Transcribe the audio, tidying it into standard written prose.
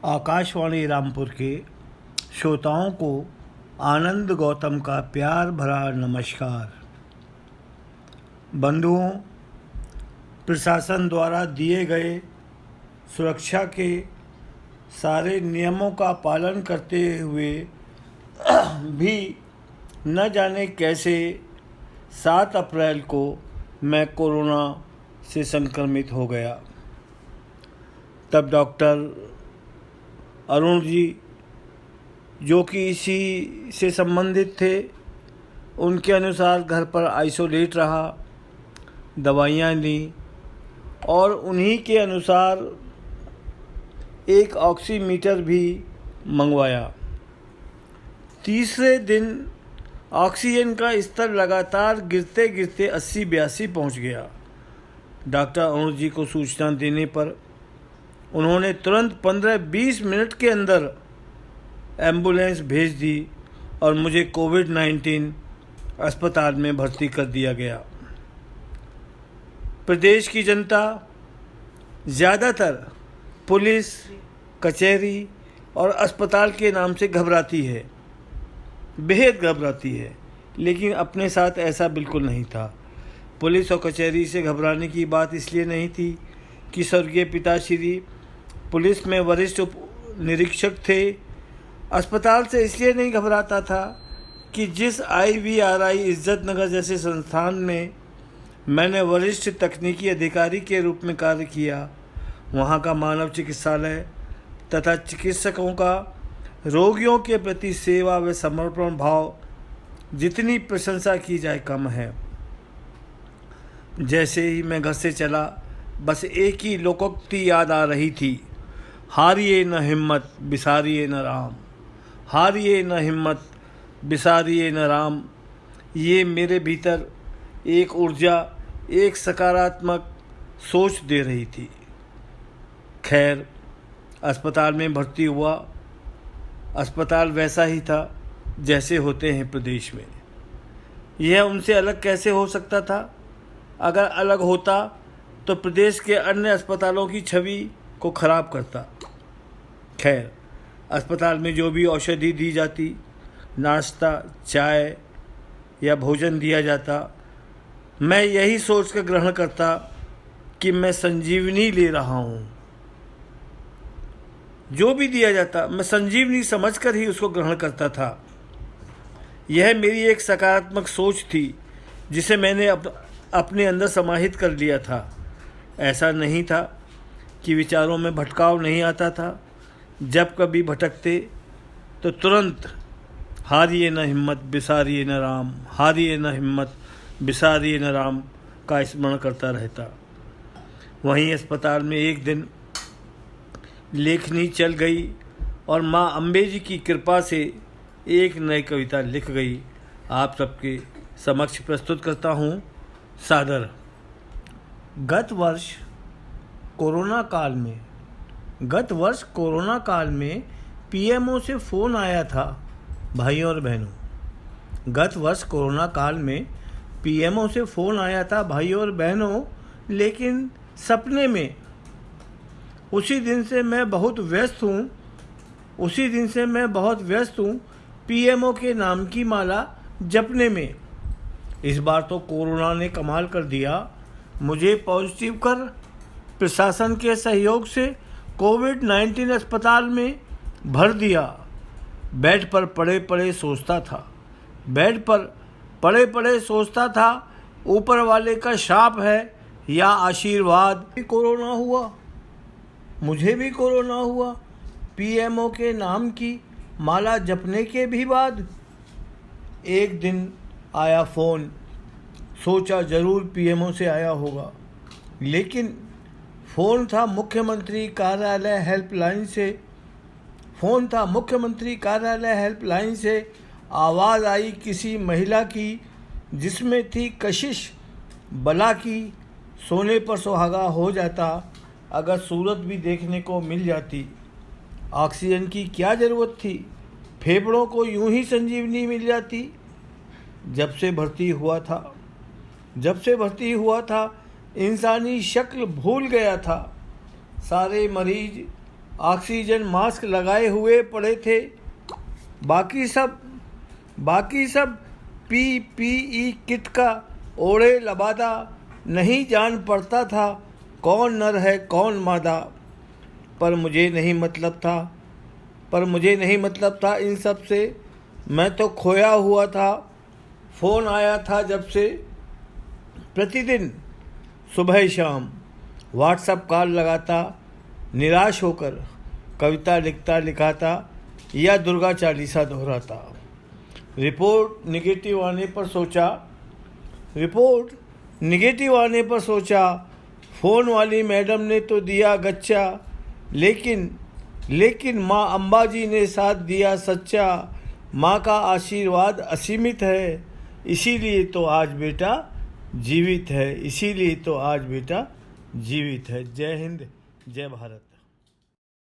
आकाशवाणी रामपुर के श्रोताओं को आनंद गौतम का प्यार भरा नमस्कार। बंधुओं, प्रशासन द्वारा दिए गए सुरक्षा के सारे नियमों का पालन करते हुए भी न जाने कैसे 7 अप्रैल को मैं कोरोना से संक्रमित हो गया। तब डॉक्टर अरुण जी, जो कि इसी से संबंधित थे, उनके अनुसार घर पर आइसोलेट रहा, दवाइयाँ ली और उन्हीं के अनुसार एक ऑक्सीमीटर भी मंगवाया। तीसरे दिन ऑक्सीजन का स्तर लगातार गिरते गिरते 80-82 पहुँच गया। डॉक्टर अरुण जी को सूचना देने पर उन्होंने तुरंत 15-20 मिनट के अंदर एम्बुलेंस भेज दी और मुझे कोविड-19 अस्पताल में भर्ती कर दिया गया। प्रदेश की जनता ज़्यादातर पुलिस, कचहरी और अस्पताल के नाम से घबराती है, बेहद घबराती है, लेकिन अपने साथ ऐसा बिल्कुल नहीं था। पुलिस और कचहरी से घबराने की बात इसलिए नहीं थी कि स्वर्गीय पिताश्री पुलिस में वरिष्ठ उप निरीक्षक थे। अस्पताल से इसलिए नहीं घबराता था कि जिस IVRI इज्जत नगर जैसे संस्थान में मैंने वरिष्ठ तकनीकी अधिकारी के रूप में कार्य किया, वहाँ का मानव चिकित्सालय तथा चिकित्सकों का रोगियों के प्रति सेवा व समर्पण भाव जितनी प्रशंसा की जाए कम है। जैसे ही मैं घर से चला, बस एक ही लोकोक्ति याद आ रही थी, हारिए न हिम्मत बिसारिए न राम, हारिए न हिम्मत बिसारिए न राम। ये मेरे भीतर एक ऊर्जा, एक सकारात्मक सोच दे रही थी। खैर, अस्पताल में भर्ती हुआ। अस्पताल वैसा ही था जैसे होते हैं प्रदेश में। यह उनसे अलग कैसे हो सकता था? अगर अलग होता तो प्रदेश के अन्य अस्पतालों की छवि को खराब करता। खैर, अस्पताल में जो भी औषधि दी जाती, नाश्ता, चाय या भोजन दिया जाता, मैं यही सोच कर ग्रहण करता कि मैं संजीवनी ले रहा हूँ। जो भी दिया जाता मैं संजीवनी समझकर ही उसको ग्रहण करता था। यह मेरी एक सकारात्मक सोच थी जिसे मैंने अपने अंदर समाहित कर लिया था। ऐसा नहीं था कि विचारों में भटकाव नहीं आता था। जब कभी भटकते तो तुरंत हारिए न हिम्मत बिसारिए न राम, हारिए न हिम्मत बिसारिए न राम का स्मरण करता रहता। वहीं अस्पताल में एक दिन लेखनी चल गई और माँ अम्बे जी की कृपा से एक नई कविता लिख गई। आप सबके समक्ष प्रस्तुत करता हूँ सादर। गत वर्ष कोरोना काल में PMO से फ़ोन आया था भाइयों और बहनों। गत वर्ष कोरोना काल में PMO से फ़ोन आया था भाइयों और बहनों, लेकिन सपने में। उसी दिन से मैं बहुत व्यस्त हूँ PMO के नाम की माला जपने में। इस बार तो कोरोना ने कमाल कर दिया। मुझे पॉजिटिव कर प्रशासन के सहयोग से कोविड-19 अस्पताल में भर दिया। बेड पर पड़े पड़े सोचता था ऊपर वाले का शाप है या आशीर्वाद। मुझे भी कोरोना हुआ PMO के नाम की माला जपने के भी बाद। एक दिन आया फ़ोन, सोचा ज़रूर PMO से आया होगा, लेकिन फ़ोन था मुख्यमंत्री कार्यालय हेल्पलाइन से। आवाज़ आई किसी महिला की जिसमें थी कशिश बला की। सोने पर सुहागा हो जाता अगर सूरत भी देखने को मिल जाती। ऑक्सीजन की क्या ज़रूरत थी, फेफड़ों को यूं ही संजीवनी मिल जाती। जब से भर्ती हुआ था इंसानी शक्ल भूल गया था। सारे मरीज ऑक्सीजन मास्क लगाए हुए पड़े थे। बाकी सब PPE किट का ओढ़े लबादा, नहीं जान पड़ता था कौन नर है कौन मादा। पर मुझे नहीं मतलब था इन सब से, मैं तो खोया हुआ था। फ़ोन आया था जब से, प्रतिदिन सुबह शाम व्हाट्सएप कॉल लगाता, निराश होकर कविता लिखाता या दुर्गा चालीसा दोहराता। रिपोर्ट निगेटिव आने पर सोचा फ़ोन वाली मैडम ने तो दिया गच्चा, लेकिन माँ अम्बाजी ने साथ दिया सच्चा। माँ का आशीर्वाद असीमित है, इसीलिए तो आज बेटा जीवित है। जय हिंद, जय भारत।